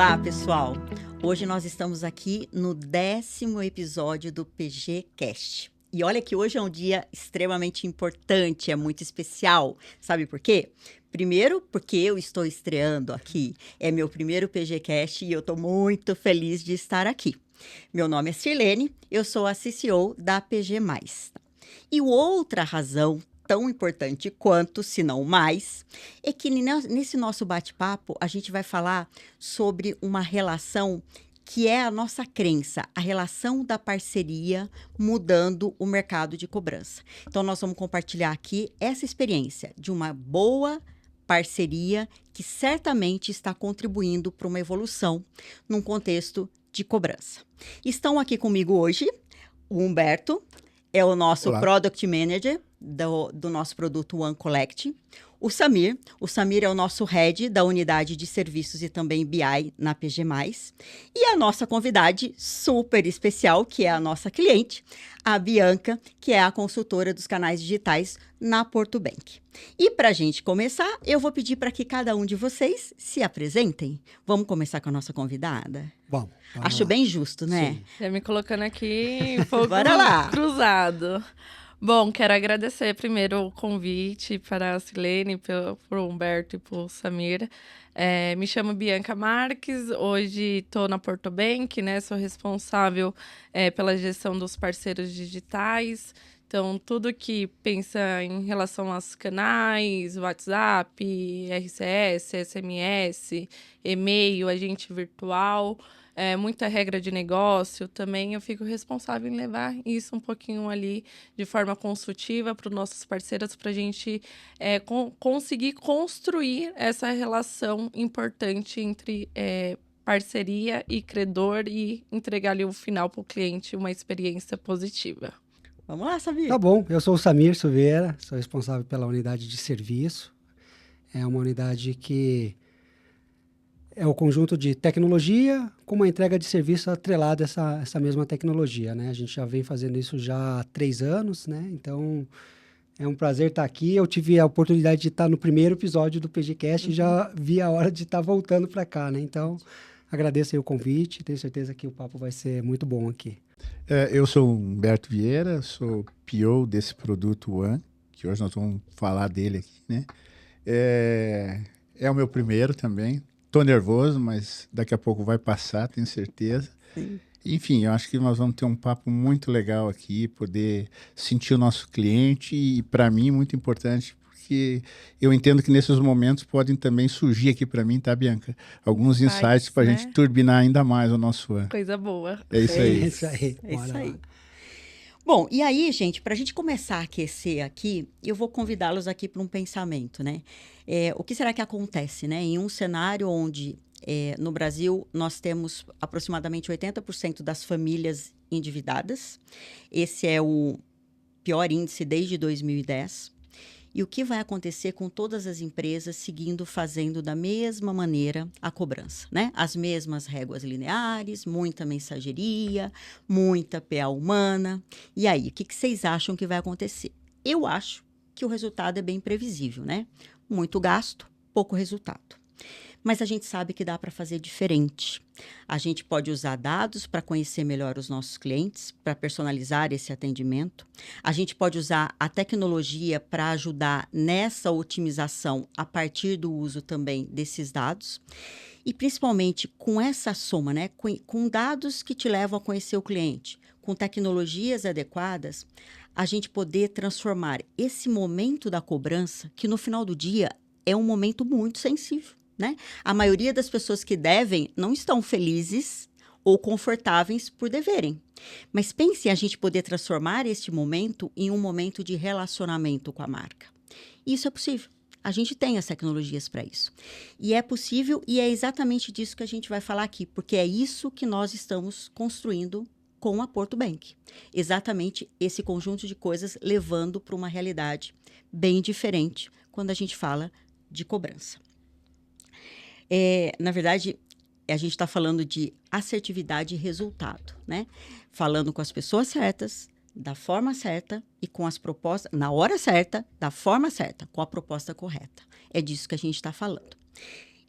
Olá, pessoal! Hoje nós estamos aqui no 10º episódio do PG Cast. E olha que hoje é um dia extremamente importante, é muito especial. Sabe por quê? Primeiro, porque eu estou estreando aqui. É meu primeiro PG Cast e eu estou muito feliz de estar aqui. Meu nome é Sirlene, eu sou a CCO da PG+. E outra razão tão importante quanto, se não mais, é que nesse nosso bate-papo a gente vai falar sobre uma relação que é a nossa crença, a relação da parceria mudando o mercado de cobrança. Então, nós vamos compartilhar aqui essa experiência de uma boa parceria que certamente está contribuindo para uma evolução num contexto de cobrança. Estão aqui comigo hoje o Humberto, é o nosso Olá. Product Manager do nosso produto One Collect. O Samir é o nosso Head da unidade de serviços e também BI na PG+. E a nossa convidada super especial, que é a nossa cliente, a Bianca, que é a consultora dos canais digitais na Porto Bank. E para a gente começar, eu vou pedir para que cada um de vocês se apresentem. Vamos começar com a nossa convidada? Bom, Acho bem justo, né? Sim. Já me colocando aqui em fogo Bora lá. cruzado. Bom, quero agradecer primeiro o convite para a Silene, para o Humberto e para o Samir. Me chamo Bianca Marques, hoje estou na Porto Bank, né? Sou responsável pela gestão dos parceiros digitais. Então, tudo que pensa em relação aos canais, WhatsApp, RCS, SMS, e-mail, agente virtual... muita regra de negócio, também eu fico responsável em levar isso um pouquinho ali de forma consultiva para os nossos parceiros, para a gente conseguir construir essa relação importante entre parceria e credor e entregar ali o final para o cliente uma experiência positiva. Vamos lá, Samir. Tá bom, eu sou o Samir Silveira, sou responsável pela unidade de serviço. É uma unidade que é o conjunto de tecnologia com uma entrega de serviço atrelada a essa mesma tecnologia, né? A gente já vem fazendo isso já há 3 anos, né? Então, é um prazer estar aqui. Eu tive a oportunidade de estar no primeiro episódio do PGCast e já vi a hora de estar voltando para cá, né? Então, agradeço aí o convite. Tenho certeza que o papo vai ser muito bom aqui. Eu sou o Humberto Vieira, sou PO desse produto One, que hoje nós vamos falar dele aqui, né? É o meu primeiro também. Estou nervoso, mas daqui a pouco vai passar, tenho certeza. Sim. Enfim, eu acho que nós vamos ter um papo muito legal aqui, poder sentir o nosso cliente e, para mim, muito importante, porque eu entendo que nesses momentos podem também surgir aqui para mim, tá, Bianca? Alguns insights para a né? gente turbinar ainda mais o nosso ano. Coisa boa. É isso aí. É isso aí. É isso Bora aí. lá. Bom, e aí, gente, para a gente começar a aquecer aqui, eu vou convidá-los aqui para um pensamento, né? O que será que acontece, né? Em um cenário onde, no Brasil, nós temos aproximadamente 80% das famílias endividadas. Esse é o pior índice desde 2010. E o que vai acontecer com todas as empresas fazendo da mesma maneira a cobrança, né? As mesmas réguas lineares, muita mensageria, muita PA humana. E aí, o que vocês acham que vai acontecer? Eu acho que o resultado é bem previsível, né? Muito gasto, pouco resultado. Mas a gente sabe que dá para fazer diferente. A gente pode usar dados para conhecer melhor os nossos clientes, para personalizar esse atendimento. A gente pode usar a tecnologia para ajudar nessa otimização a partir do uso também desses dados. E principalmente com essa soma, né? Com dados que te levam a conhecer o cliente, com tecnologias adequadas, a gente poder transformar esse momento da cobrança, que no final do dia é um momento muito sensível. Né? A maioria das pessoas que devem não estão felizes ou confortáveis por deverem. Mas pense em a gente poder transformar este momento em um momento de relacionamento com a marca. Isso é possível. A gente tem as tecnologias para isso. E é possível e é exatamente disso que a gente vai falar aqui, porque é isso que nós estamos construindo com a Porto Bank. Exatamente esse conjunto de coisas levando para uma realidade bem diferente quando a gente fala de cobrança. Na verdade, a gente está falando de assertividade e resultado, né? Falando com as pessoas certas, da forma certa e com as propostas, na hora certa, da forma certa, com a proposta correta. É disso que a gente está falando.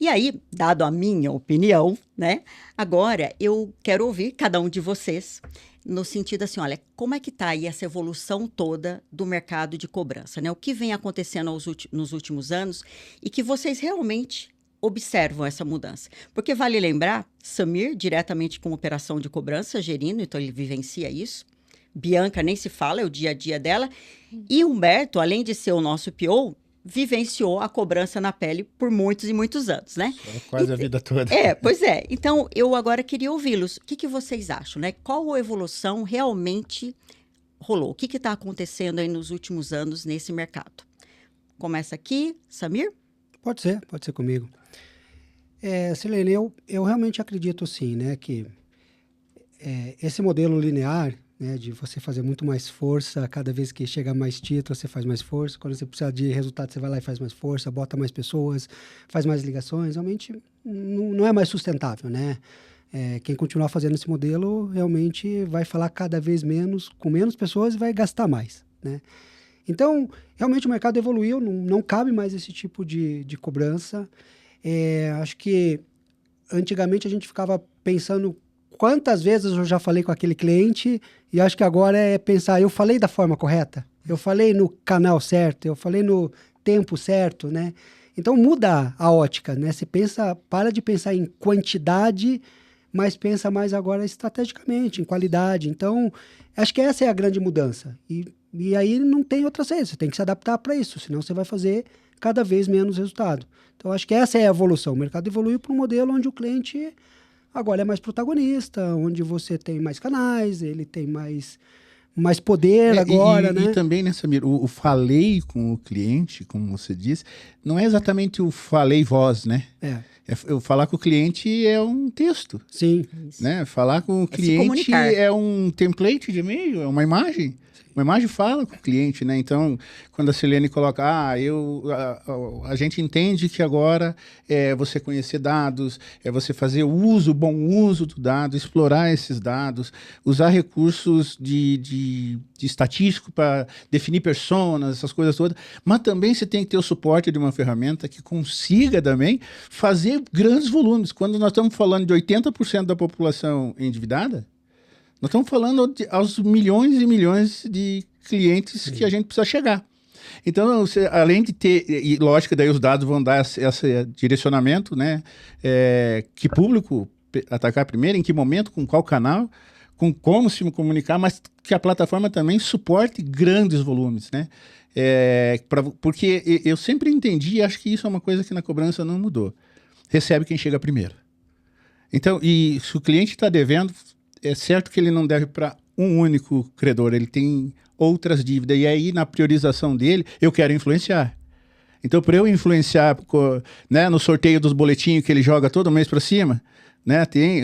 E aí, dado a minha opinião, né? Agora eu quero ouvir cada um de vocês no sentido assim, olha, como é que está aí essa evolução toda do mercado de cobrança, né? O que vem acontecendo nos últimos anos e que vocês realmente observam essa mudança. Porque vale lembrar, Samir, diretamente com operação de cobrança, gerindo, então ele vivencia isso. Bianca nem se fala, é o dia a dia dela. E Humberto, além de ser o nosso PO, vivenciou a cobrança na pele por muitos e muitos anos, né? Quase a vida toda. Pois é. Então, eu agora queria ouvi-los. O que vocês acham, né? Qual a evolução realmente rolou? O que está acontecendo aí nos últimos anos nesse mercado? Começa aqui, Samir? Pode ser comigo. Silene, eu realmente acredito sim, né, que esse modelo linear, né, de você fazer muito mais força, cada vez que chega mais título, você faz mais força, quando você precisa de resultado, você vai lá e faz mais força, bota mais pessoas, faz mais ligações, realmente não é mais sustentável, né? Quem continuar fazendo esse modelo realmente vai falar cada vez menos, com menos pessoas e vai gastar mais, né? Então, realmente o mercado evoluiu, não cabe mais esse tipo de cobrança. Acho que antigamente a gente ficava pensando quantas vezes eu já falei com aquele cliente e acho que agora é pensar, eu falei da forma correta? Eu falei no canal certo? Eu falei no tempo certo, né? Então muda a ótica, né? Você para de pensar em quantidade, mas pensa mais agora estrategicamente, em qualidade. Então, acho que essa é a grande mudança. E aí não tem outra saída, você tem que se adaptar para isso, senão você vai fazer cada vez menos resultado. Então, acho que essa é a evolução. O mercado evoluiu para um modelo onde o cliente agora é mais protagonista, onde você tem mais canais, ele tem mais poder agora, né? E também, né, Samir, o falei com o cliente, como você disse, não é exatamente o falei voz, né? Eu falar com o cliente é um texto. Sim. Né? Falar com o cliente é um template de e-mail, é uma imagem. Uma imagem fala com o cliente, né? Então, quando a Silene coloca, a gente entende que agora é você conhecer dados, é você fazer bom uso do dado, explorar esses dados, usar recursos de estatístico para definir personas, essas coisas todas, mas também você tem que ter o suporte de uma ferramenta que consiga também fazer grandes volumes. Quando nós estamos falando de 80% da população endividada, nós estamos falando aos milhões e milhões de clientes que a gente precisa chegar. Então, você, além de ter, e lógico que daí os dados vão dar esse direcionamento, né? Que público atacar primeiro, em que momento, com qual canal, com como se comunicar, mas que a plataforma também suporte grandes volumes, né? Porque eu sempre entendi, e acho que isso é uma coisa que na cobrança não mudou. Recebe quem chega primeiro. Então, e se o cliente está devendo, é certo que ele não deve para um único credor, ele tem outras dívidas. E aí, na priorização dele, eu quero influenciar. Então, para eu influenciar, né, no sorteio dos boletinhos que ele joga todo mês para cima, né,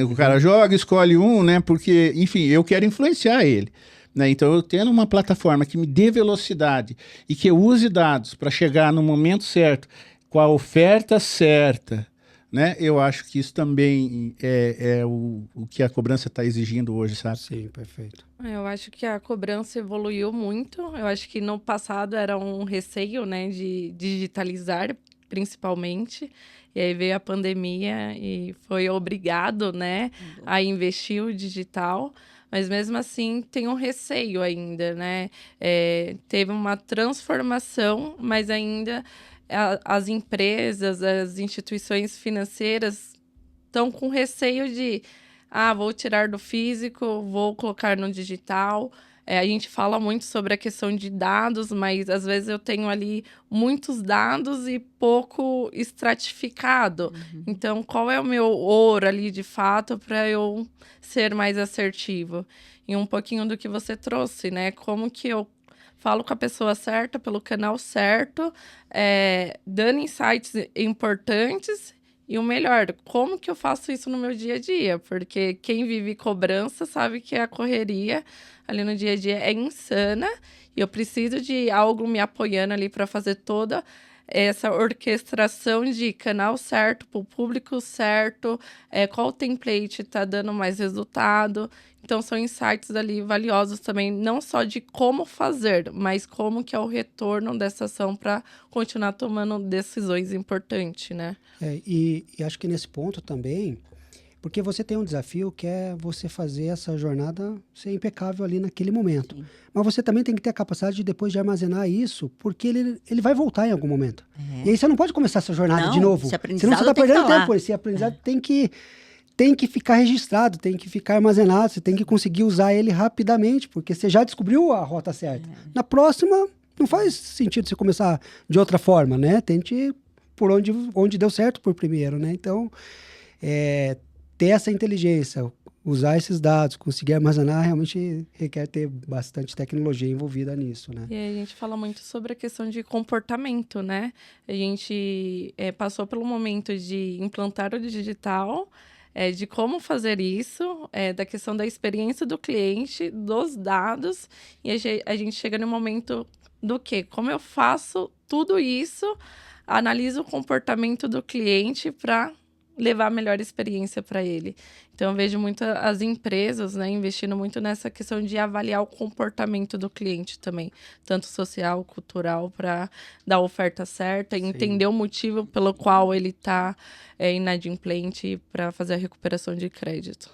o cara joga, escolhe um, né, porque, enfim, eu quero influenciar ele. Né? Então, eu tendo uma plataforma que me dê velocidade e que eu use dados para chegar no momento certo, com a oferta certa, né? Eu acho que isso também é o que a cobrança está exigindo hoje, sabe? Sim, perfeito. Eu acho que a cobrança evoluiu muito. Eu acho que no passado era um receio, né, de digitalizar, principalmente. E aí veio a pandemia e foi obrigado, né, a investir o digital. Mas mesmo assim tem um receio ainda, né? Teve uma transformação, mas ainda as empresas, as instituições financeiras estão com receio de vou tirar do físico, vou colocar no digital. A gente fala muito sobre a questão de dados, mas às vezes eu tenho ali muitos dados e pouco estratificado. Então, qual é o meu ouro ali de fato para eu ser mais assertivo? E um pouquinho do que você trouxe, né? Como que eu falo com a pessoa certa, pelo canal certo, dando insights importantes. E o melhor, como que eu faço isso no meu dia a dia? Porque quem vive cobrança sabe que a correria ali no dia a dia é insana. E eu preciso de algo me apoiando ali para fazer toda essa orquestração de canal certo, para o público certo, qual template está dando mais resultado. Então, são insights ali valiosos também, não só de como fazer, mas como que é o retorno dessa ação para continuar tomando decisões importantes, né? E acho que nesse ponto também, porque você tem um desafio que é você fazer essa jornada ser impecável ali naquele momento. Sim. Mas você também tem que ter a capacidade de depois de armazenar isso, porque ele vai voltar em algum momento. E aí você não pode começar essa jornada de novo. Esse Senão aprendizado você está tem que perdendo tá lá. tempo. Esse aprendizado tem que ficar registrado, tem que ficar armazenado, você tem que conseguir usar ele rapidamente, porque você já descobriu a rota certa. Na próxima, não faz sentido você começar de outra forma, né? Tente ir por onde deu certo por primeiro, né? Então, ter essa inteligência, usar esses dados, conseguir armazenar, realmente requer ter bastante tecnologia envolvida nisso, né? E aí a gente fala muito sobre a questão de comportamento, né? A gente passou pelo momento de implantar o digital, de como fazer isso, da questão da experiência do cliente, dos dados, e a gente chega no momento do quê? Como eu faço tudo isso, analiso o comportamento do cliente para levar a melhor experiência para ele. Então, eu vejo muito as empresas, né, investindo muito nessa questão de avaliar o comportamento do cliente também, tanto social, cultural, para dar a oferta certa, entender o motivo pelo qual ele está inadimplente para fazer a recuperação de crédito.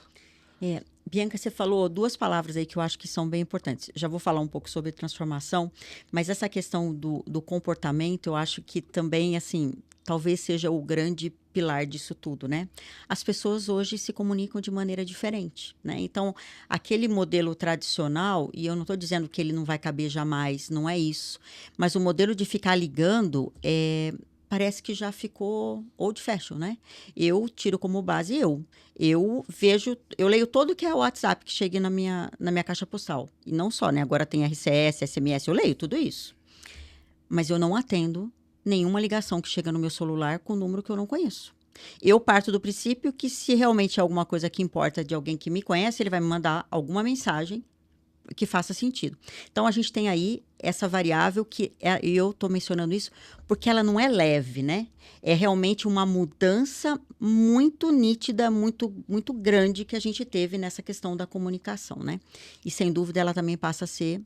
Bianca, você falou duas palavras aí que eu acho que são bem importantes. Já vou falar um pouco sobre transformação, mas essa questão do comportamento, eu acho que também, assim, talvez seja o grande pilar disso tudo, né? As pessoas hoje se comunicam de maneira diferente, né? Então, aquele modelo tradicional, e eu não estou dizendo que ele não vai caber jamais, não é isso, mas o modelo de ficar ligando parece que já ficou old fashion, né? Eu tiro como base eu leio todo que é o WhatsApp que chega na minha caixa postal. E não só, né? Agora tem RCS, SMS, eu leio tudo isso. Mas eu não atendo nenhuma ligação que chega no meu celular com um número que eu não conheço. Eu parto do princípio que se realmente é alguma coisa que importa de alguém que me conhece, ele vai me mandar alguma mensagem que faça sentido. Então, a gente tem aí essa variável eu estou mencionando isso porque ela não é leve, né? É realmente uma mudança muito nítida, muito, muito grande que a gente teve nessa questão da comunicação, né? E, sem dúvida, ela também passa a ser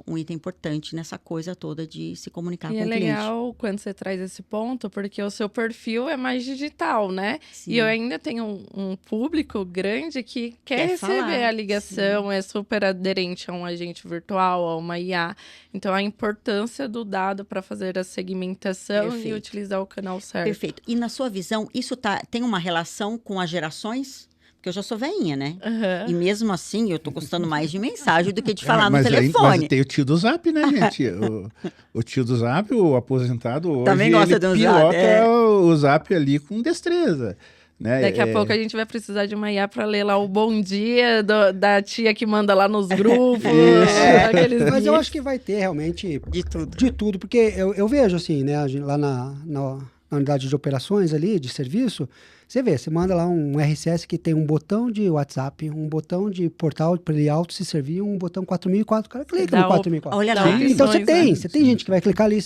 um item importante nessa coisa toda de se comunicar com o cliente. E é legal quando você traz esse ponto, porque o seu perfil é mais digital, né? Sim. E eu ainda tenho um público grande que quer receber falar, a ligação, é super aderente a um agente virtual, a uma IA. Então, a importância do dado para fazer a segmentação Perfeito. e utilizar o canal certo. Perfeito. E, na sua visão, isso tem uma relação com as gerações? Porque eu já sou velhinha, né? E mesmo assim, eu tô gostando mais de mensagem do que de falar no telefone. Mas tem o tio do Zap, né, gente? O tio do Zap, o aposentado, hoje Também gosta de um pilota o Zap ali com destreza. Né? Daqui a pouco a gente vai precisar de uma IA para ler lá o bom dia da tia que manda lá nos grupos. Mas eu acho que vai ter realmente de tudo, porque eu vejo assim, né, lá na unidade de operações ali, de serviço, você manda lá um RCS que tem um botão de WhatsApp, um botão de portal para ele auto se servir, um botão 4004, o cara clica no 4004. Olha lá. Então você tem gente que vai clicar ali,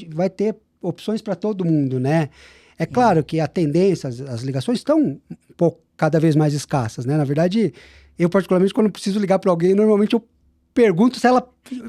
vai ter opções para todo mundo, né? É claro que a tendência, as ligações estão um pouco cada vez mais escassas, né? Na verdade, eu particularmente quando preciso ligar para alguém, normalmente eu pergunto se ela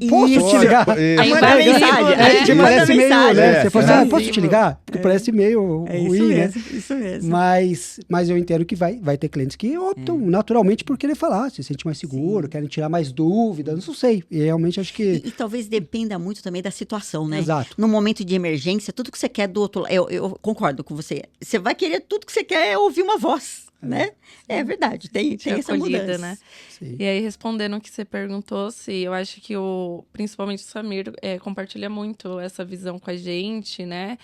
posso te ligar. Aí manda mensagem. Tipo, parece e-mail, né? Você fala assim, posso te invasivo. ligar? Porque parece e-mail ruim, né? Isso mesmo. Mas eu entendo que vai ter clientes que optam naturalmente por querer falar, se sente mais seguro, querem tirar mais dúvidas, não sei. E realmente acho que... E talvez dependa muito também da situação, né? Exato. No momento de emergência, tudo que você quer do outro lado... Eu concordo com você. Você vai querer tudo que você quer é ouvir uma voz, né? É verdade, tem essa mudança. Né? Sim. E aí, respondendo o que você perguntou, eu acho que principalmente o Samir compartilha muito essa visão com a gente, né?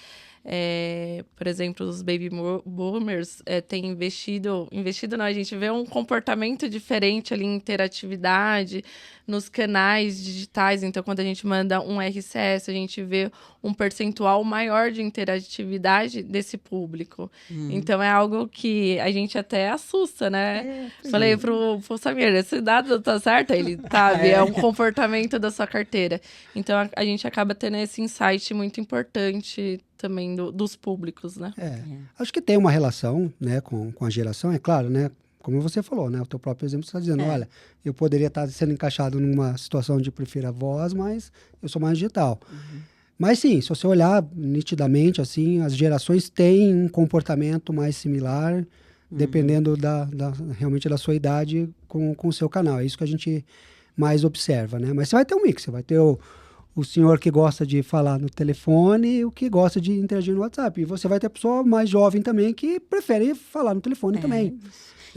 Por exemplo, os baby boomers têm investido não, a gente vê um comportamento diferente ali em interatividade, nos canais digitais. Então, quando a gente manda um RCS, a gente vê um percentual maior de interatividade desse público. Então, é algo que a gente até assusta, né? Falei pro Samir, esse dado tá certo? Ele tá, é um comportamento da sua carteira. Então, a gente acaba tendo esse insight muito importante também dos públicos, né? Acho que tem uma relação, né, com a geração, é claro, né? Como você falou, né? O teu próprio exemplo está dizendo, olha, eu poderia estar sendo encaixado numa situação de preferir a voz, mas eu sou mais digital. Mas sim, se você olhar nitidamente, assim, as gerações têm um comportamento mais similar, dependendo realmente da sua idade com o seu canal. É isso que a gente mais observa, né? Mas você vai ter um mix, você vai ter o senhor que gosta de falar no telefone e o que gosta de interagir no WhatsApp. E você vai ter a pessoa mais jovem também que prefere falar no telefone também.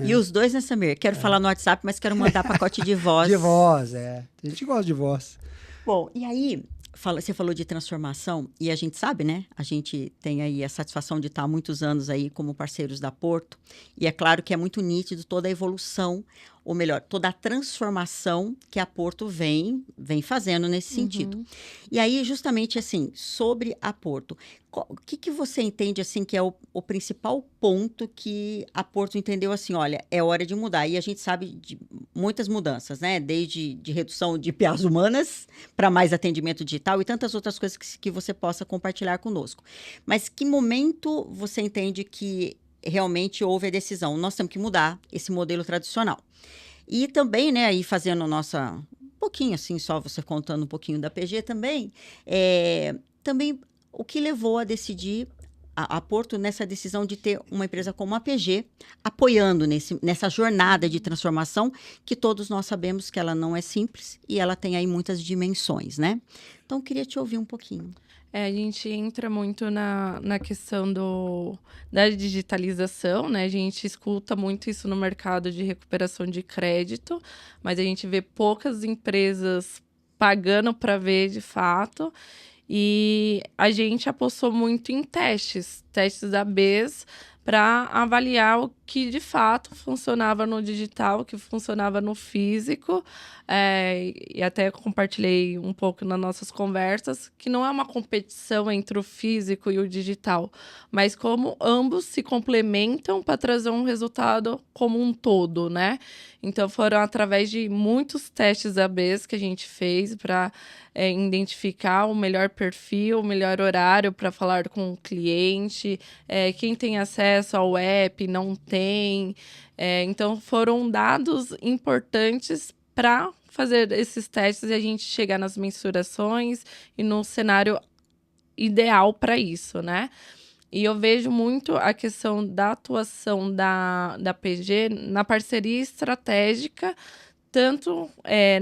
E os dois, né, Samir? Quero falar no WhatsApp, mas quero mandar pacote de voz. De voz, A gente gosta de voz. Bom, e aí, você falou de transformação, e a gente sabe, né? A gente tem aí a satisfação de estar há muitos anos aí como parceiros da Porto. E é claro que é muito nítido toda a evolução, ou melhor, toda a transformação que a Porto vem fazendo nesse sentido. E aí, justamente assim, sobre a Porto, o que você entende assim que é o principal ponto que a Porto entendeu assim, olha, é hora de mudar? E a gente sabe de muitas mudanças, né? Desde de redução de PAs humanas para mais atendimento digital e tantas outras coisas que você possa compartilhar conosco. Mas que momento você entende que realmente houve a decisão? Nós temos que mudar esse modelo tradicional. E também, né, aí fazendo um pouquinho assim, só você contando um pouquinho da PG também, também o que levou a decidir a Porto nessa decisão de ter uma empresa como a PG apoiando nessa jornada de transformação que todos nós sabemos que ela não é simples e ela tem aí muitas dimensões, né? Então, eu queria te ouvir um pouquinho. A gente entra muito na questão da digitalização, né? A gente escuta muito isso no mercado de recuperação de crédito, mas a gente vê poucas empresas pagando para ver de fato. E a gente apostou muito em testes ABs, para avaliar o que de fato funcionava no digital, o que funcionava no físico. E até compartilhei um pouco nas nossas conversas, que não é uma competição entre o físico e o digital, mas como ambos se complementam para trazer um resultado como um todo, né? Então, foram através de muitos testes ABs que a gente fez para identificar o melhor perfil, o melhor horário para falar com o cliente, quem tem acesso ao app, não tem. Então, foram dados importantes para fazer esses testes e a gente chegar nas mensurações e no cenário ideal para isso, né? E eu vejo muito a questão da atuação da PG na parceria estratégica, tanto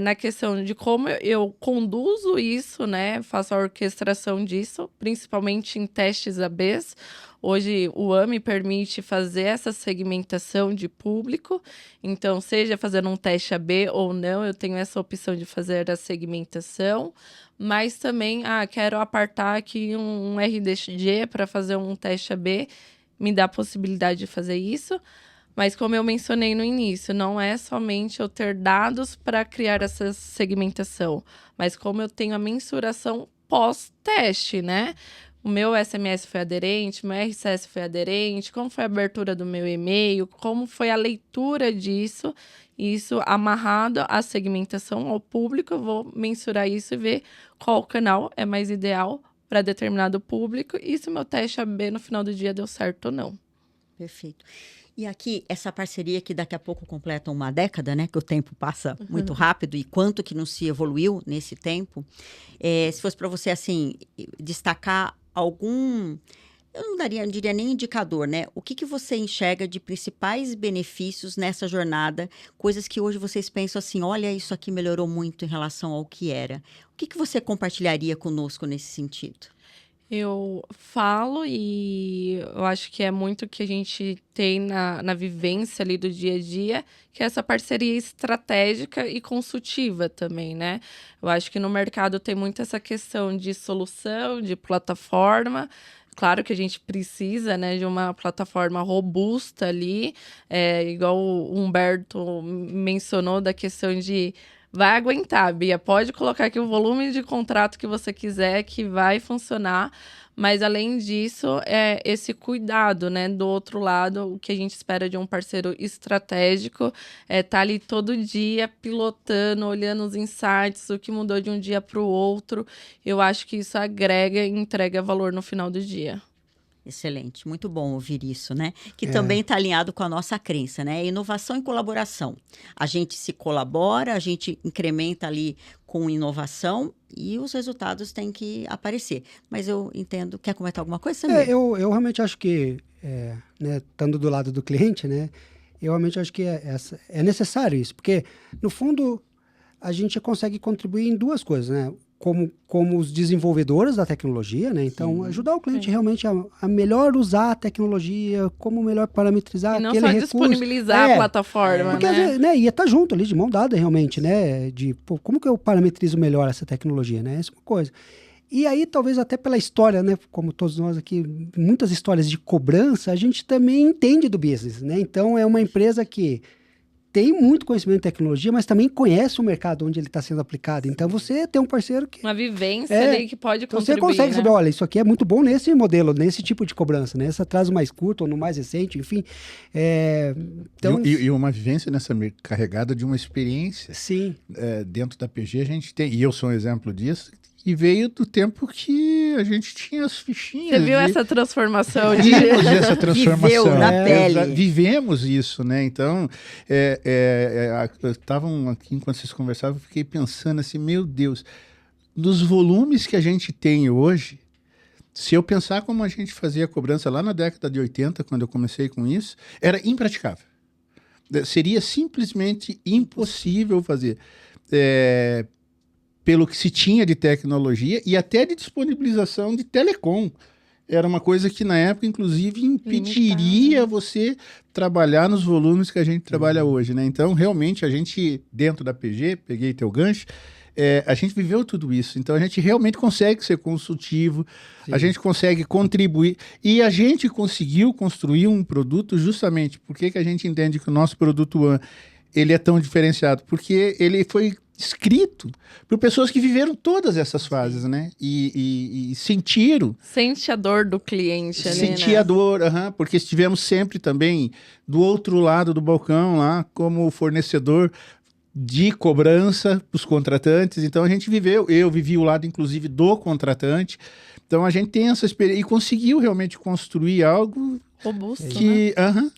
na questão de como eu conduzo isso, né? Faço a orquestração disso, principalmente em testes ABs. Hoje, o AMI permite fazer essa segmentação de público. Então, seja fazendo um teste AB ou não, eu tenho essa opção de fazer a segmentação. Mas também, quero apartar aqui um RDG para fazer um teste AB. Me dá a possibilidade de fazer isso. Mas como eu mencionei no início, não é somente eu ter dados para criar essa segmentação, mas como eu tenho a mensuração pós-teste, né? O meu SMS foi aderente, o meu RCS foi aderente, como foi a abertura do meu e-mail, como foi a leitura disso, isso amarrado à segmentação ao público, eu vou mensurar isso e ver qual canal é mais ideal para determinado público e se o meu teste AB no final do dia deu certo ou não. Perfeito. E aqui, essa parceria que daqui a pouco completa uma década, né? Que o tempo passa muito rápido e quanto que não se evoluiu nesse tempo. Se fosse para você, assim, destacar algum... Eu não diria nem indicador, né? O que você enxerga de principais benefícios nessa jornada? Coisas que hoje vocês pensam assim, olha, isso aqui melhorou muito em relação ao que era. O que você compartilharia conosco nesse sentido? Eu falo e eu acho que é muito que a gente tem na vivência ali do dia a dia, que é essa parceria estratégica e consultiva também, né? Eu acho que no mercado tem muito essa questão de solução, de plataforma, Claro que a gente precisa, né, de uma plataforma robusta ali, igual o Humberto mencionou da questão de vai aguentar, Bia, pode colocar aqui o volume de contrato que você quiser, que vai funcionar. Mas, além disso, é esse cuidado, né? Do outro lado, o que a gente espera de um parceiro estratégico é estar ali todo dia pilotando, olhando os insights, o que mudou de um dia para o outro. Eu acho que isso agrega e entrega valor no final do dia. Excelente, muito bom ouvir isso, né? Que também está alinhado com a nossa crença, né? Inovação e colaboração. A gente se colabora, a gente incrementa ali com inovação e os resultados têm que aparecer. Mas eu entendo, quer comentar alguma coisa, Samir? Eu realmente acho que, né, estando do lado do cliente, né, eu realmente acho que é necessário isso, porque, no fundo, a gente consegue contribuir em duas coisas, né? Como os desenvolvedores da tecnologia, né? Então, ajudar o cliente realmente a melhor usar a tecnologia, como melhor parametrizar e não aquele só recurso. Disponibilizar a plataforma, porque, né? Ia estar junto ali, de mão dada, realmente, né? Como que eu parametrizo melhor essa tecnologia, né? Essa é uma coisa. E aí, talvez até pela história, né? Como todos nós aqui, muitas histórias de cobrança, a gente também entende do business, né? Então, é uma empresa que tem muito conhecimento de tecnologia, mas também conhece o mercado onde ele está sendo aplicado. Então, você tem um parceiro que... Uma vivência ali que pode então contribuir, você consegue né? saber, olha, isso aqui é muito bom nesse modelo, nesse tipo de cobrança, né? Esse atraso mais curto ou no mais recente, enfim. Então... E uma vivência nessa carregada de uma experiência. Sim. Dentro da PG a gente tem, e eu sou um exemplo disso, e veio do tempo que a gente tinha as fichinhas. Você viu essa transformação? Vimos essa transformação. Viveu na pele. Vivemos isso, né? Então, estavam aqui, enquanto vocês conversavam, eu fiquei pensando assim, meu Deus, dos volumes que a gente tem hoje, se eu pensar como a gente fazia a cobrança lá na década de 80, quando eu comecei com isso, era impraticável. Seria simplesmente impossível fazer. Pelo que se tinha de tecnologia e até de disponibilização de telecom. Era uma coisa que, na época, inclusive, impediria você trabalhar nos volumes que a gente trabalha hoje, né? Então, realmente, a gente, dentro da PG, peguei teu gancho, a gente viveu tudo isso. Então, a gente realmente consegue ser consultivo, a gente consegue contribuir. E a gente conseguiu construir um produto justamente... Por que a gente entende que o nosso produto One, ele é tão diferenciado? Porque ele foi escrito por pessoas que viveram todas essas fases, né? E sentiram. Sente a dor do cliente ali, Sentir a dor, porque estivemos sempre também do outro lado do balcão lá, como fornecedor de cobrança para os contratantes. Então, a gente eu vivi o lado, inclusive, do contratante. Então, a gente tem essa experiência e conseguiu realmente construir algo robusto, que... né?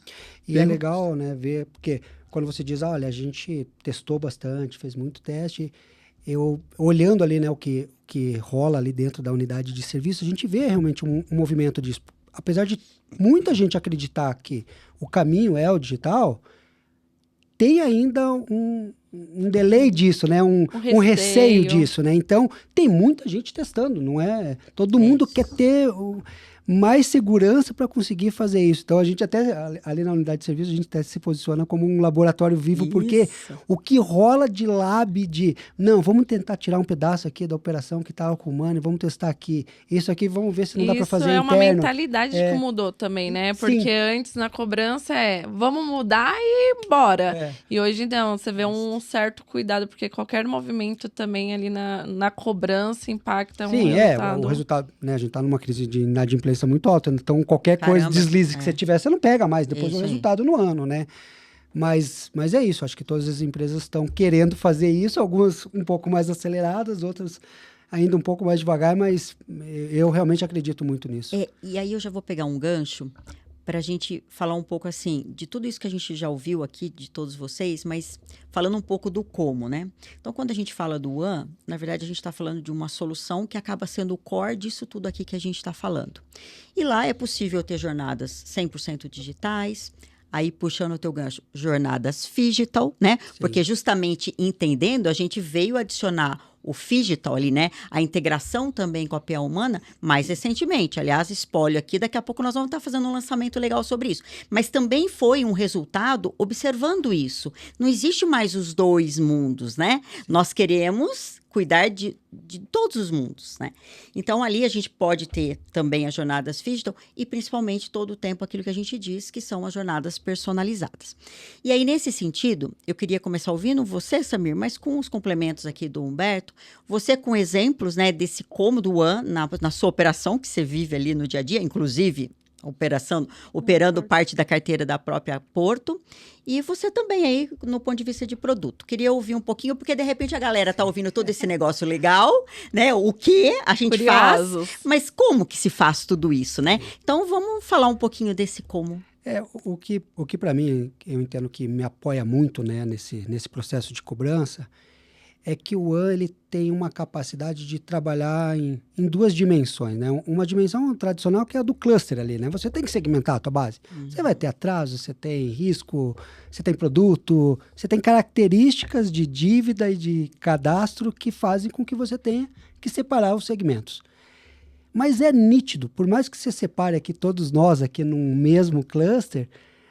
E é legal, né, ver, porque... Quando você diz, olha, a gente testou bastante, fez muito teste, eu olhando ali, né, o que rola ali dentro da unidade de serviço, a gente vê realmente um movimento disso. Apesar de muita gente acreditar que o caminho é o digital, tem ainda um delay disso, né? Um receio disso, né? Então, tem muita gente testando, não é? Todo mundo quer ter mais segurança para conseguir fazer isso. Então, a gente até, ali na unidade de serviço, a gente até se posiciona como um laboratório vivo, porque o que rola de lab não, vamos tentar tirar um pedaço aqui da operação que estava com o humano, vamos testar aqui. Isso aqui, vamos ver se não dá para fazer interno. Isso é uma mentalidade que mudou também, né? Porque antes, na cobrança, vamos mudar e bora. E hoje, não, você vê um certo cuidado, porque qualquer movimento também ali na cobrança impacta resultado. O resultado, né? A gente está numa crise de inadimplência muito alta, então qualquer coisa, deslize que você tiver, você não pega mais depois do resultado no ano, né? Mas é isso, acho que todas as empresas estão querendo fazer isso, algumas um pouco mais aceleradas, outras ainda um pouco mais devagar, mas eu realmente acredito muito nisso. E aí eu já vou pegar um gancho para a gente falar um pouco assim, de tudo isso que a gente já ouviu aqui, de todos vocês, mas falando um pouco do como, né? Então, quando a gente fala do One, na verdade, a gente está falando de uma solução que acaba sendo o core disso tudo aqui que a gente está falando. E lá é possível ter jornadas 100% digitais, aí puxando o teu gancho, jornadas phygital, né? Sim. Porque justamente entendendo, a gente veio adicionar o phygital ali, né? A integração também com a PA humana, mais recentemente. Aliás, spoiler aqui, daqui a pouco nós vamos estar fazendo um lançamento legal sobre isso. Mas também foi um resultado observando isso. Não existe mais os dois mundos, né? Nós queremos cuidar de todos os mundos, né? Então, ali a gente pode ter também as jornadas Phygital e, principalmente, todo o tempo aquilo que a gente diz, que são as jornadas personalizadas. E aí, nesse sentido, eu queria começar ouvindo você, Samir, mas com os complementos aqui do Humberto, você com exemplos, né, desse como do One na sua operação, que você vive ali no dia a dia, inclusive operando parte da carteira da própria Porto, e você também aí no ponto de vista de produto. Queria ouvir um pouquinho, porque de repente a galera está ouvindo todo esse negócio legal, né? O que a gente Curiosos. faz, mas como que se faz tudo isso, né? Então vamos falar um pouquinho desse como. O que para mim, eu entendo que me apoia muito, né, nesse processo de cobrança, é que o One ele tem uma capacidade de trabalhar em duas dimensões, né? Uma dimensão tradicional que é a do cluster ali, né? Você tem que segmentar a tua base. Você vai ter atraso, você tem risco, você tem produto, você tem características de dívida e de cadastro que fazem com que você tenha que separar os segmentos. Mas é nítido, por mais que você separe aqui todos nós aqui num mesmo cluster,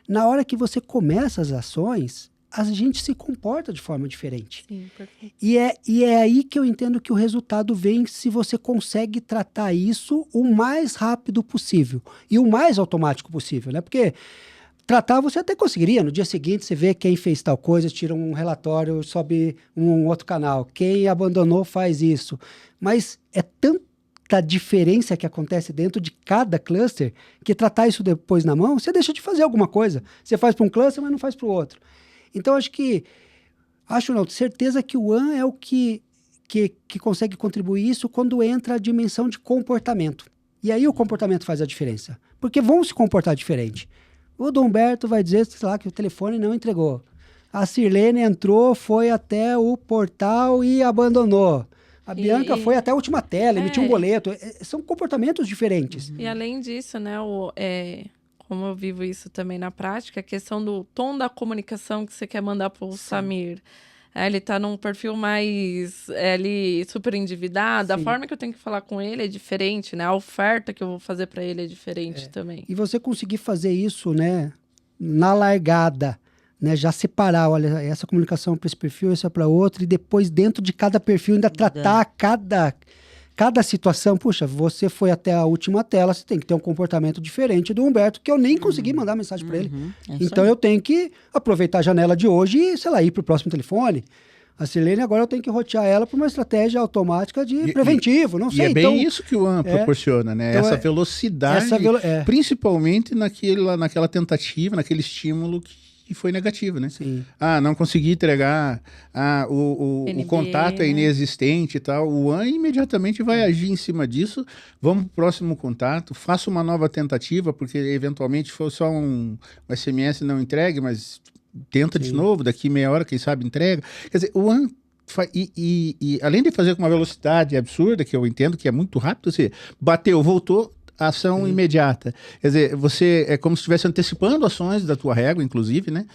na hora que você começa as ações, a gente se comporta de forma diferente. Sim, perfeito. E é aí que eu entendo que o resultado vem se você consegue tratar isso o mais rápido possível e o mais automático possível, né? Porque tratar você até conseguiria. No dia seguinte você vê quem fez tal coisa, tira um relatório, sobe um outro canal. Quem abandonou faz isso. Mas é tanta diferença que acontece dentro de cada cluster que tratar isso depois na mão, você deixa de fazer alguma coisa. Você faz para um cluster, mas não faz para o outro. Então, certeza que o One é o que consegue contribuir isso quando entra a dimensão de comportamento. E aí o comportamento faz a diferença. Porque vão se comportar diferente. O Dom Humberto vai dizer, sei lá, que o telefone não entregou. A Sirlene entrou, foi até o portal e abandonou. A Bianca foi até a última tela, emitiu um boleto. São comportamentos diferentes. E além disso, né, como eu vivo isso também na prática, a questão do tom da comunicação que você quer mandar para o Samir. Ele tá num perfil mais ali super endividado. Sim. A forma que eu tenho que falar com ele é diferente, né? A oferta que eu vou fazer para ele é diferente também. E você conseguir fazer isso, né, na largada, né, já separar, olha, essa comunicação para esse perfil, essa para outro, e depois dentro de cada perfil ainda tratar cada situação. Puxa, você foi até a última tela, você tem que ter um comportamento diferente do Humberto, que eu nem consegui mandar mensagem para ele. Então eu tenho que aproveitar a janela de hoje e, sei lá, ir para o próximo telefone. A Sirlene, agora eu tenho que rotear ela para uma estratégia automática de preventivo, não sei. E é bem isso que o One proporciona, né? Então essa velocidade, principalmente naquela tentativa, naquele estímulo que foi negativo, né? Sim. Não consegui entregar, o contato é inexistente e tal. O One imediatamente vai agir em cima disso. Vamos pro próximo contato, faça uma nova tentativa, porque eventualmente foi só um SMS não entregue, mas tenta de novo, daqui meia hora, quem sabe entrega. Quer dizer, o One e além de fazer com uma velocidade absurda, que eu entendo que é muito rápido, você bateu, voltou, ação imediata. Quer dizer, você é como se estivesse antecipando ações da tua régua, inclusive, né?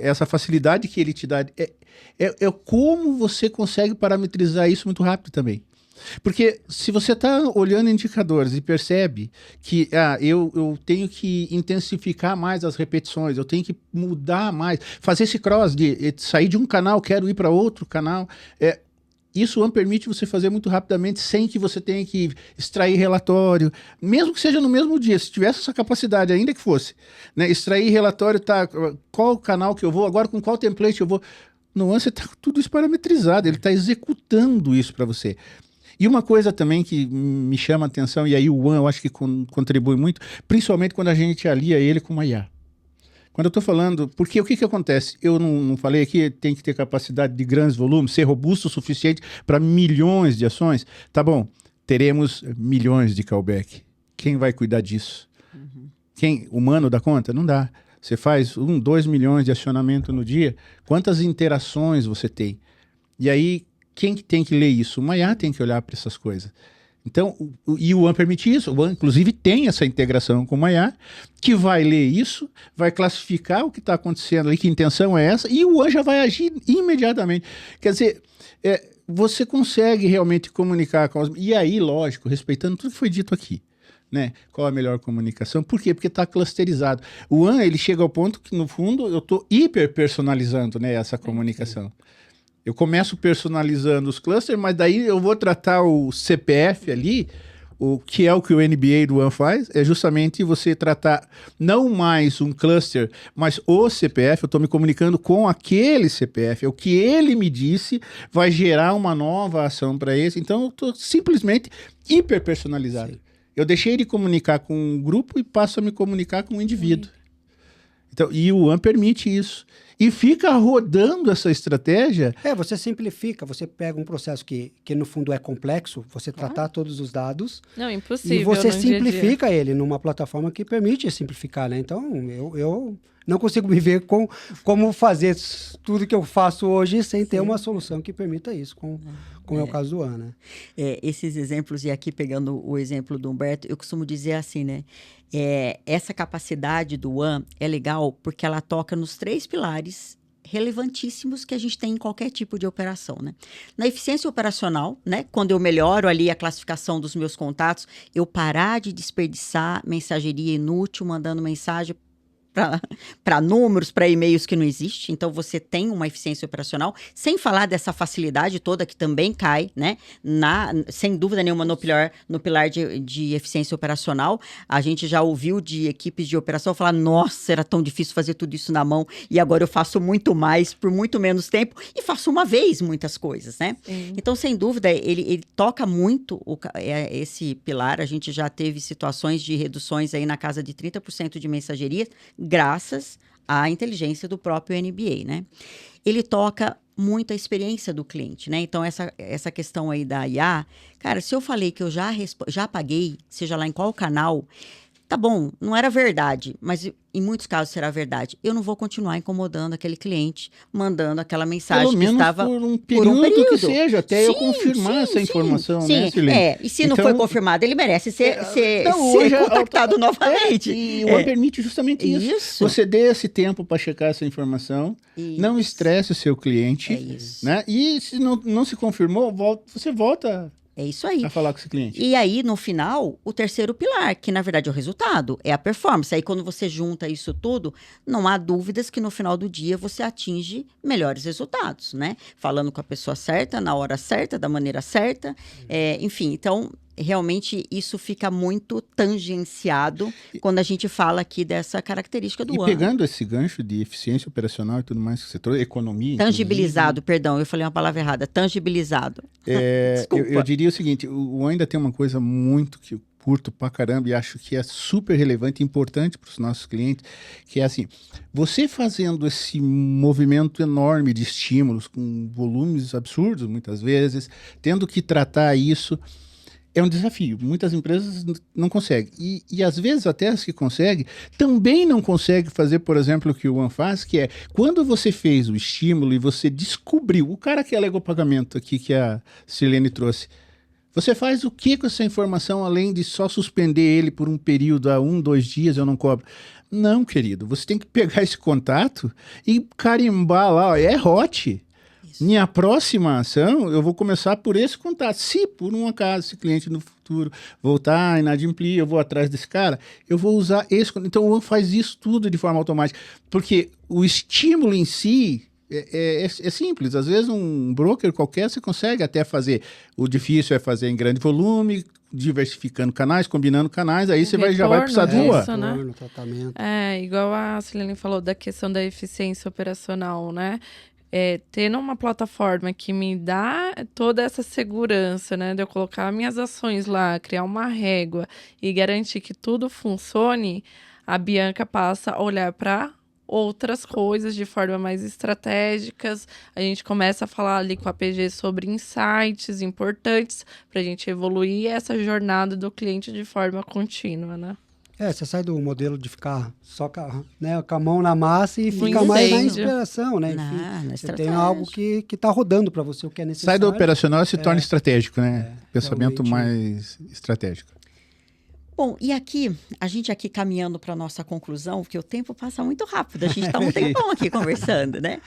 Essa facilidade que ele te dá. É como você consegue parametrizar isso muito rápido também. Porque se você está olhando indicadores e percebe que eu tenho que intensificar mais as repetições, eu tenho que mudar mais, fazer esse cross de sair de um canal, quero ir para outro canal, isso permite você fazer muito rapidamente, sem que você tenha que extrair relatório, mesmo que seja no mesmo dia, se tivesse essa capacidade, ainda que fosse, né? Extrair relatório, qual canal que eu vou, agora com qual template eu vou. No One, você está tudo isso parametrizado, ele está executando isso para você. E uma coisa também que me chama a atenção, e aí o One eu acho que contribui muito, principalmente quando a gente alia ele com uma IA. Quando eu estou falando, porque o que acontece? Eu não falei aqui, tem que ter capacidade de grandes volumes, ser robusto o suficiente para milhões de ações. Tá bom, teremos milhões de callback. Quem vai cuidar disso? Quem? Humano dá conta? Não dá. Você faz 2 milhões de acionamento no dia, quantas interações você tem? E aí, quem que tem que ler isso? Uma IA tem que olhar para essas coisas. Então, e o One permite isso. O One, inclusive, tem essa integração com o IA, que vai ler isso, vai classificar o que está acontecendo ali, que intenção é essa, e o One já vai agir imediatamente. Quer dizer, você consegue realmente comunicar com os... E aí, lógico, respeitando tudo que foi dito aqui, né? Qual a melhor comunicação? Por quê? Porque está clusterizado. O One, ele chega ao ponto que, no fundo, eu estou hiper personalizando, né, essa comunicação. Eu começo personalizando os clusters, mas daí eu vou tratar o CPF ali, o que é o que o NBA do One faz, é justamente você tratar não mais um cluster, mas o CPF, eu estou me comunicando com aquele CPF, é o que ele me disse, vai gerar uma nova ação para esse, então eu estou simplesmente hiper personalizado. Sim. Eu deixei de comunicar com um grupo e passo a me comunicar com um indivíduo. Então, e o One permite isso. E fica rodando essa estratégia. Você simplifica, você pega um processo que no fundo é complexo, você tratar todos os dados. Não, impossível. E você simplifica ele numa plataforma que permite simplificar, né? Então, eu não consigo me ver como fazer tudo que eu faço hoje sem ter uma solução que permita isso, como é o caso do One, né? Esses exemplos, e aqui pegando o exemplo do Humberto, eu costumo dizer assim, né? Essa capacidade do One é legal porque ela toca nos 3 pilares relevantíssimos que a gente tem em qualquer tipo de operação, né? Na eficiência operacional, né? Quando eu melhoro ali a classificação dos meus contatos, eu parar de desperdiçar mensageria inútil, mandando mensagem para números, para e-mails que não existe. Então, você tem uma eficiência operacional, sem falar dessa facilidade toda que também cai, né? Sem dúvida nenhuma, no pilar de eficiência operacional. A gente já ouviu de equipes de operação falar, nossa, era tão difícil fazer tudo isso na mão, e agora eu faço muito mais, por muito menos tempo, e faço uma vez muitas coisas, né? Então, sem dúvida, ele toca muito esse pilar. A gente já teve situações de reduções aí na casa de 30% de mensagerias, graças à inteligência do próprio NBA, né? Ele toca muito a experiência do cliente, né? Então, essa questão aí da IA, cara, se eu falei que eu já paguei, seja lá em qual canal, tá bom, não era verdade, mas em muitos casos será verdade. Eu não vou continuar incomodando aquele cliente, mandando aquela mensagem pelo menos que estava por um período que seja, até eu confirmar essa informação, né, Silene? E se não foi confirmado, ele merece ser contactado novamente. E o One permite justamente isso. Você dê esse tempo para checar essa informação, não estresse o seu cliente, né? E se não se confirmou, você volta. É isso aí. Para falar com esse cliente. E aí, no final, o terceiro pilar, que na verdade é o resultado, é a performance. Aí, quando você junta isso tudo, não há dúvidas que no final do dia você atinge melhores resultados, né? Falando com a pessoa certa, na hora certa, da maneira certa. Enfim, então, realmente isso fica muito tangenciado quando a gente fala aqui dessa característica do One. E pegando esse gancho de eficiência operacional e tudo mais que você trouxe, economia... Tangibilizado, perdão, eu falei uma palavra errada. Tangibilizado. Desculpa. Eu diria o seguinte, o One ainda tem uma coisa muito que eu curto pra caramba e acho que é super relevante e importante para os nossos clientes, que é assim, você fazendo esse movimento enorme de estímulos, com volumes absurdos muitas vezes, tendo que tratar isso... É um desafio. Muitas empresas não conseguem. E às vezes até as que conseguem, também não conseguem fazer, por exemplo, o que o One faz, que é quando você fez o estímulo e você descobriu, o cara que alegou pagamento aqui que a Silene trouxe, você faz o que com essa informação, além de só suspender ele por um período, 1, 2 dias eu não cobro? Não, querido. Você tem que pegar esse contato e carimbar lá, ó, é hot. Minha próxima ação, eu vou começar por esse contato. Se por um acaso esse cliente no futuro voltar a inadimplir, eu vou atrás desse cara, eu vou usar esse contato. Então o One faz isso tudo de forma automática. Porque o estímulo em si é simples. Às vezes um broker qualquer você consegue até fazer. O difícil é fazer em grande volume, diversificando canais, combinando canais, aí você já vai precisar do One. Né? Tratamento. Igual a Silene falou da questão da eficiência operacional, né? Tendo uma plataforma que me dá toda essa segurança, né, de eu colocar minhas ações lá, criar uma régua e garantir que tudo funcione, a Bianca passa a olhar para outras coisas de forma mais estratégicas. A gente começa a falar ali com a PG sobre insights importantes para a gente evoluir essa jornada do cliente de forma contínua, né? Você sai do modelo de ficar só com a mão na massa e fica mais na inspiração, né? Enfim, você tem algo que está rodando para você, o que é necessário. Sai do operacional e se torna estratégico, né? Pensamento mais estratégico. Bom, e aqui, a gente aqui caminhando para a nossa conclusão, porque o tempo passa muito rápido, a gente está um tempão aqui conversando, né?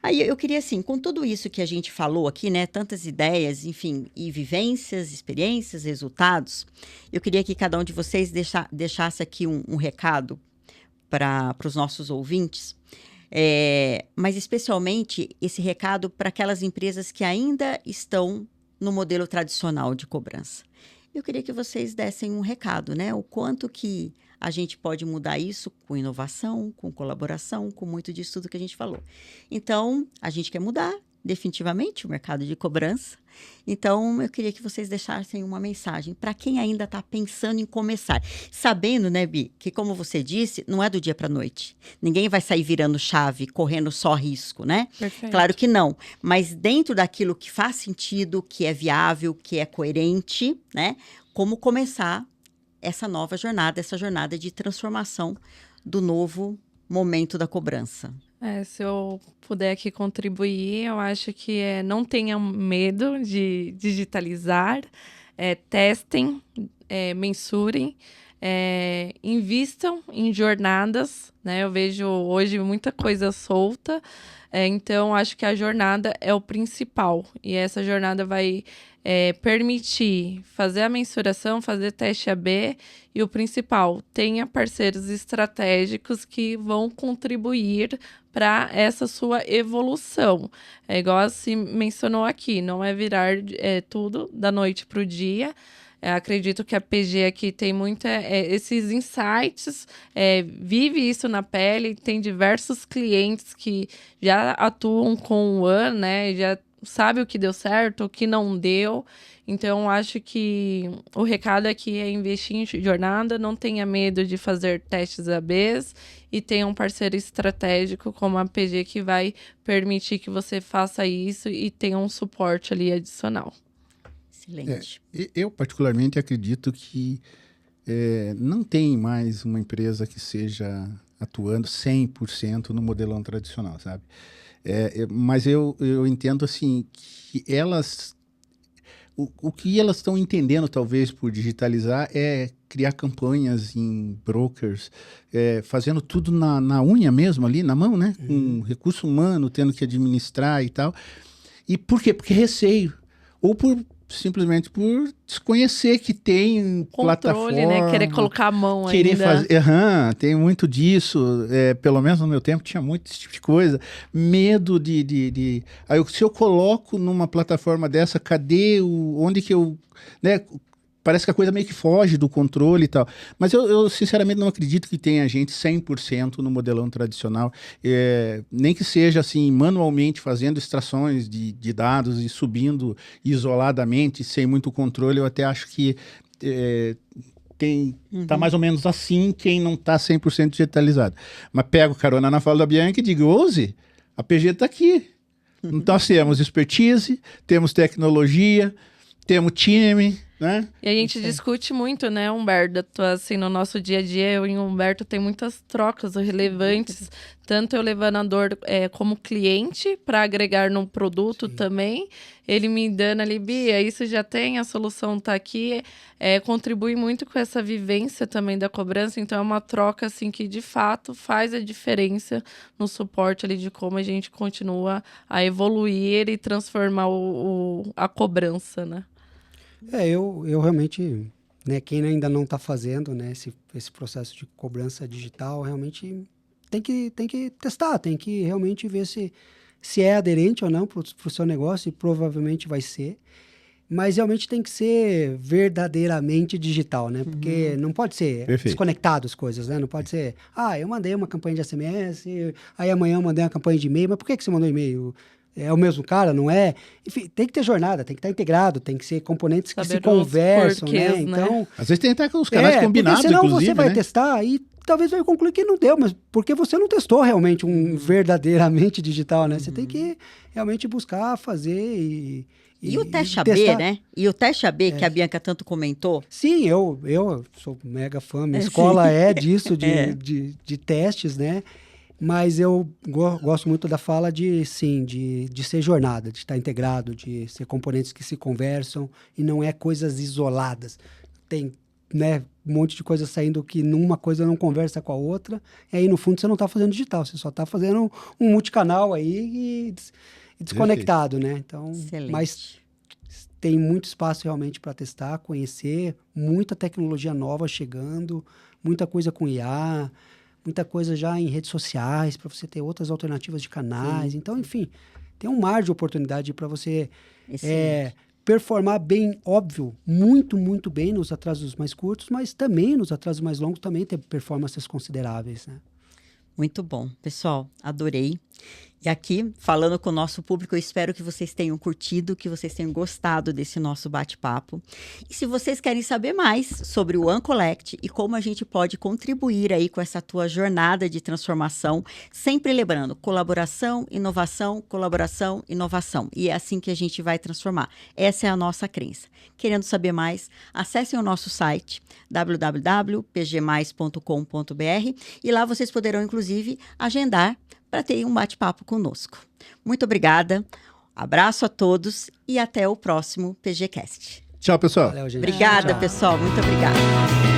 Aí eu queria, assim, com tudo isso que a gente falou aqui, né? Tantas ideias, enfim, e vivências, experiências, resultados, eu queria que cada um de vocês deixasse aqui um recado para os nossos ouvintes, Mas especialmente esse recado para aquelas empresas que ainda estão no modelo tradicional de cobrança. Eu queria que vocês dessem um recado, né? O quanto que a gente pode mudar isso com inovação, com colaboração, com muito disso tudo que a gente falou. Então, a gente quer mudar definitivamente o mercado de cobrança. Então, eu queria que vocês deixassem uma mensagem para quem ainda está pensando em começar. Sabendo, né, Bi, que como você disse, não é do dia para a noite. Ninguém vai sair virando chave, correndo só risco, né? Perfeito. Claro que não. Mas dentro daquilo que faz sentido, que é viável, que é coerente, né? Como começar essa nova jornada, essa jornada de transformação do novo momento da cobrança. Se eu puder aqui contribuir, eu acho que não tenham medo de digitalizar, testem, mensurem, invistam em jornadas, né? Eu vejo hoje muita coisa solta, então acho que a jornada é o principal. E essa jornada vai permitir fazer a mensuração, fazer teste AB e o principal, tenha parceiros estratégicos que vão contribuir para essa sua evolução. É igual a se mencionou aqui, não é virar tudo da noite para o dia. Acredito que a PG aqui tem esses insights, vive isso na pele, tem diversos clientes que já atuam com o One, né? Já sabe o que deu certo, o que não deu. Então, acho que o recado aqui é investir em jornada, não tenha medo de fazer testes ABs e tenha um parceiro estratégico como a PG que vai permitir que você faça isso e tenha um suporte ali adicional. Excelente. Eu, particularmente, acredito que não tem mais uma empresa que seja atuando 100% no modelão tradicional, sabe? Mas eu entendo, assim, que elas... O que elas estão entendendo, talvez, por digitalizar é criar campanhas em brokers, fazendo tudo na unha mesmo, ali na mão, né? Com recurso humano, tendo que administrar e tal. E por quê? Porque receio. Ou simplesmente por desconhecer que tem controle, plataforma, né? Querer colocar a mão querer ainda. fazer. Tem muito disso. Pelo menos no meu tempo tinha muito esse tipo de coisa. Medo de... Aí, se eu coloco numa plataforma dessa, cadê onde que eu... Né? Parece que a coisa meio que foge do controle e tal. Mas eu sinceramente, não acredito que tenha gente 100% no modelão tradicional. Nem que seja assim, manualmente fazendo extrações de dados e subindo isoladamente, sem muito controle. Eu até acho que tá mais ou menos assim quem não tá 100% digitalizado. Mas pego carona na fala da Bianca e digo, Ouse, a PG tá aqui. Então, nós temos expertise, temos tecnologia, temos time... Né? E a gente discute muito, né, Humberto? Assim, no nosso dia a dia, eu e o Humberto tem muitas trocas relevantes, tanto eu levando a dor como cliente para agregar no produto também, ele me dando ali, Bia, isso já tem, a solução tá aqui, contribui muito com essa vivência também da cobrança, então é uma troca assim que de fato faz a diferença no suporte ali de como a gente continua a evoluir e transformar a cobrança, né? Eu realmente, né, quem ainda não está fazendo, né, esse processo de cobrança digital, realmente tem que testar, tem que realmente ver se é aderente ou não para o seu negócio, e provavelmente vai ser. Mas realmente tem que ser verdadeiramente digital, né? Porque não pode ser desconectado as coisas, né? Não pode ser, eu mandei uma campanha de SMS, aí amanhã eu mandei uma campanha de e-mail, mas por que você mandou e-mail? É o mesmo cara, não é? Enfim, tem que ter jornada, tem que estar integrado, tem que ser componentes que se conversam, né? Então, às vezes tem até os canais combinados, porque senão inclusive, você vai né? testar e talvez vai concluir que não deu, mas porque você não testou realmente um verdadeiramente digital, né? Você tem que realmente buscar fazer e o teste AB, testar. né? E o teste AB que a Bianca tanto comentou. Sim, eu sou mega fã, minha escola disso, de testes, né? Mas eu gosto muito da fala de ser jornada, de estar integrado, de ser componentes que se conversam e não é coisas isoladas. Tem, né, um monte de coisa saindo que numa coisa não conversa com a outra, e aí no fundo você não está fazendo digital, você só está fazendo um multicanal aí e desconectado, né? Então, mas tem muito espaço realmente para testar, conhecer, muita tecnologia nova chegando, muita coisa com IA, muita coisa já em redes sociais, para você ter outras alternativas de canais. Então, enfim, tem um mar de oportunidade para você performar bem, óbvio, muito bem nos atrasos mais curtos, mas também nos atrasos mais longos também ter performances consideráveis, né? Muito bom. Pessoal, adorei. E aqui, falando com o nosso público, eu espero que vocês tenham curtido, que vocês tenham gostado desse nosso bate-papo. E se vocês querem saber mais sobre o OneCollect e como a gente pode contribuir aí com essa tua jornada de transformação, sempre lembrando, colaboração, inovação. E é assim que a gente vai transformar. Essa é a nossa crença. Querendo saber mais, acessem o nosso site www.pgmais.com.br e lá vocês poderão, inclusive, agendar para ter um bate-papo conosco. Muito obrigada, abraço a todos e até o próximo PGCast. Tchau, pessoal. Valeu, gente. Obrigada, Tchau. pessoal, muito obrigada.